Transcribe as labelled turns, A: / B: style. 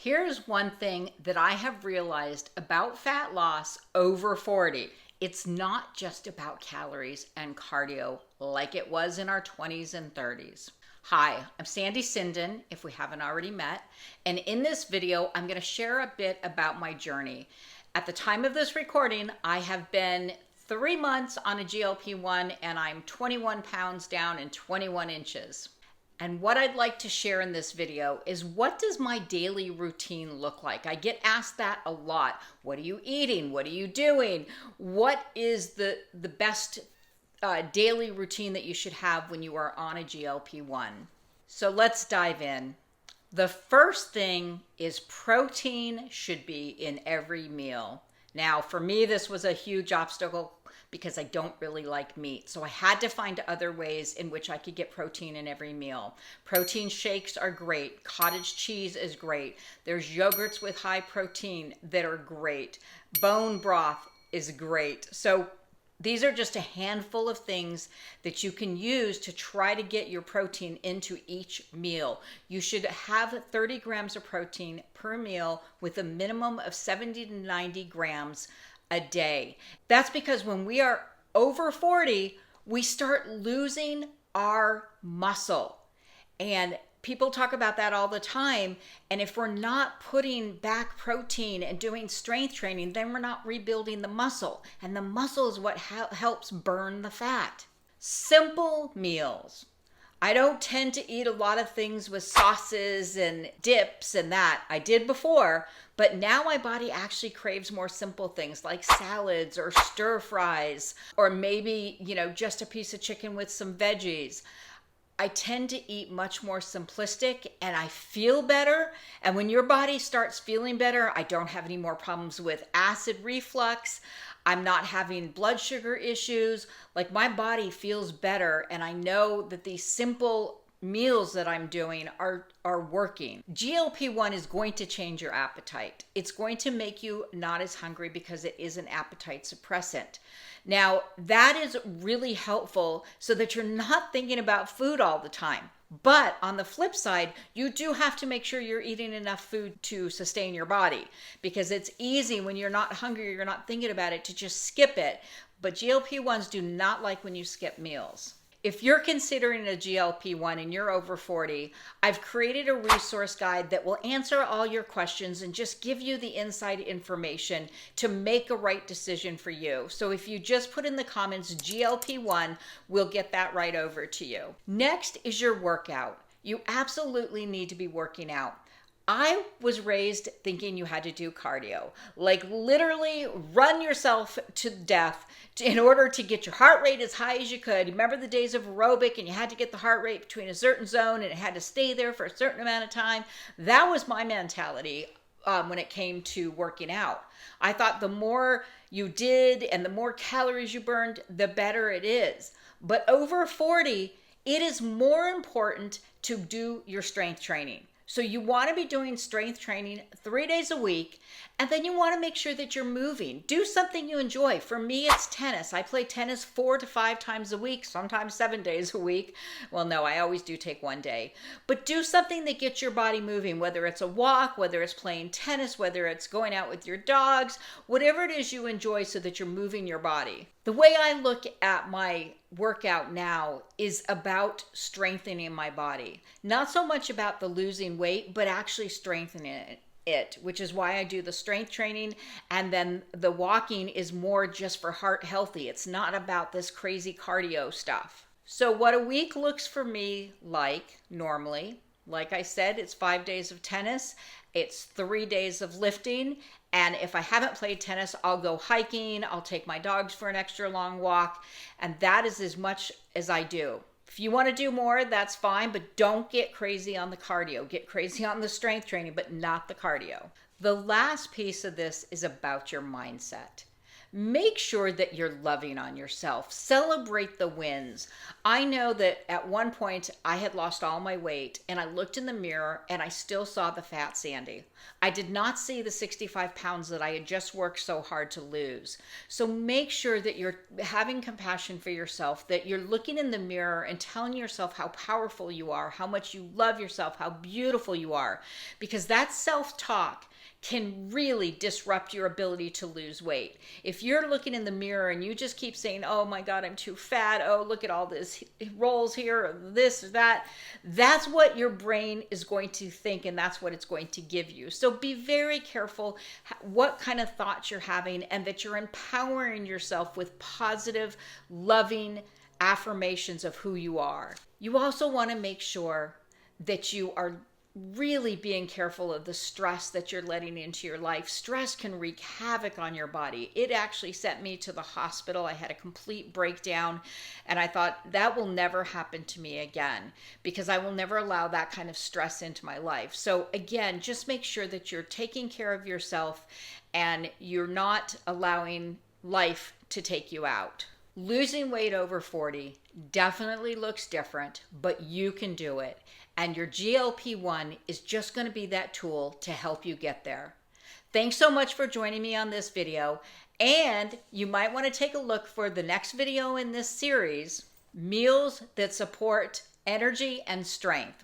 A: Here's one thing that I have realized about fat loss over 40. It's not just about calories and cardio like it was in our 20s and 30s. Hi, I'm Sandy Sinden, if we haven't already met, and in this video, I'm going to share a bit about my journey. At the time of this recording, I have been 3 months on a GLP-1 and I'm 21 pounds down and 21 inches. And what I'd like to share in this video is, what does my daily routine look like? I get asked that a lot. What are you eating? What are you doing? What is the best daily routine that you should have when you are on a GLP-1? So let's dive in. The first thing is protein should be in every meal. Now, for me, this was a huge obstacle because I don't really like meat. So I had to find other ways in which I could get protein in every meal. Protein shakes are great. Cottage cheese is great. There's yogurts with high protein that are great. Bone broth is great. So these are just a handful of things that you can use to try to get your protein into each meal. You should have 30 grams of protein per meal with a minimum of 70 to 90 grams a day. That's because when we are over 40, we start losing our muscle. And people talk about that all the time. And if we're not putting back protein and doing strength training, then we're not rebuilding the muscle. And the muscle is what helps burn the fat. Simple meals. I don't tend to eat a lot of things with sauces and dips and that. I did before, but now my body actually craves more simple things like salads or stir fries, or maybe, just a piece of chicken with some veggies. I tend to eat much more simplistic and I feel better. And when your body starts feeling better, I don't have any more problems with acid reflux. I'm not having blood sugar issues. Like, my body feels better, and I know that these simple meals that I'm doing are working. GLP-1 is going to change your appetite. It's going to make you not as hungry because it is an appetite suppressant. Now, that is really helpful so that you're not thinking about food all the time. But on the flip side, you do have to make sure you're eating enough food to sustain your body, because it's easy when you're not hungry, you're not thinking about it, to just skip it. But GLP-1s do not like when you skip meals. If you're considering a GLP-1 and you're over 40, I've created a resource guide that will answer all your questions and just give you the inside information to make a right decision for you. So if you just put in the comments GLP-1, we'll get that right over to you. Next is your workout. You absolutely need to be working out. I was raised thinking you had to do cardio, like literally run yourself to death in order to get your heart rate as high as you could. Remember the days of aerobic, and you had to get the heart rate between a certain zone and it had to stay there for a certain amount of time. That was my mentality when it came to working out. I thought the more you did and the more calories you burned, the better it is. But over 40, it is more important to do your strength training. So you want to be doing strength training 3 days a week, and then you want to make sure that you're moving. Do something you enjoy. For me, it's tennis. I play tennis 4 to 5 times a week, sometimes 7 days a week. Well, no, I always do take one day. But do something that gets your body moving, whether it's a walk, whether it's playing tennis, whether it's going out with your dogs, whatever it is you enjoy, so that you're moving your body. The way I look at my workout now is about strengthening my body. Not so much about the losing weight, but actually strengthening it, which is why I do the strength training. And then the walking is more just for heart healthy. It's not about this crazy cardio stuff. So what a week looks for me like normally, like I said, it's 5 days of tennis, it's 3 days of lifting, and if I haven't played tennis, I'll go hiking, I'll take my dogs for an extra long walk, and that is as much as I do. If you want to do more, that's fine, but don't get crazy on the cardio. Get crazy on the strength training, but not the cardio. The last piece of this is about your mindset. Make sure that you're loving on yourself. Celebrate the wins. I know that at one point I had lost all my weight and I looked in the mirror and I still saw the fat Sandy. I did not see the 65 pounds that I had just worked so hard to lose. So make sure that you're having compassion for yourself, that you're looking in the mirror and telling yourself how powerful you are, how much you love yourself, how beautiful you are, because that self-talk can really disrupt your ability to lose weight. If you're looking in the mirror and you just keep saying, oh my God, I'm too fat. Oh, look at all this rolls here, or this or that. That's what your brain is going to think, and that's what it's going to give you. So be very careful what kind of thoughts you're having, and that you're empowering yourself with positive, loving affirmations of who you are. You also want to make sure that you are really being careful of the stress that you're letting into your life. Stress can wreak havoc on your body. It actually sent me to the hospital. I had a complete breakdown, and I thought that will never happen to me again, because I will never allow that kind of stress into my life. So again, just make sure that you're taking care of yourself and you're not allowing life to take you out. Losing weight over 40 definitely looks different, but you can do it. And your GLP-1 is just going to be that tool to help you get there. Thanks so much for joining me on this video. And you might want to take a look for the next video in this series, meals that support energy and strength.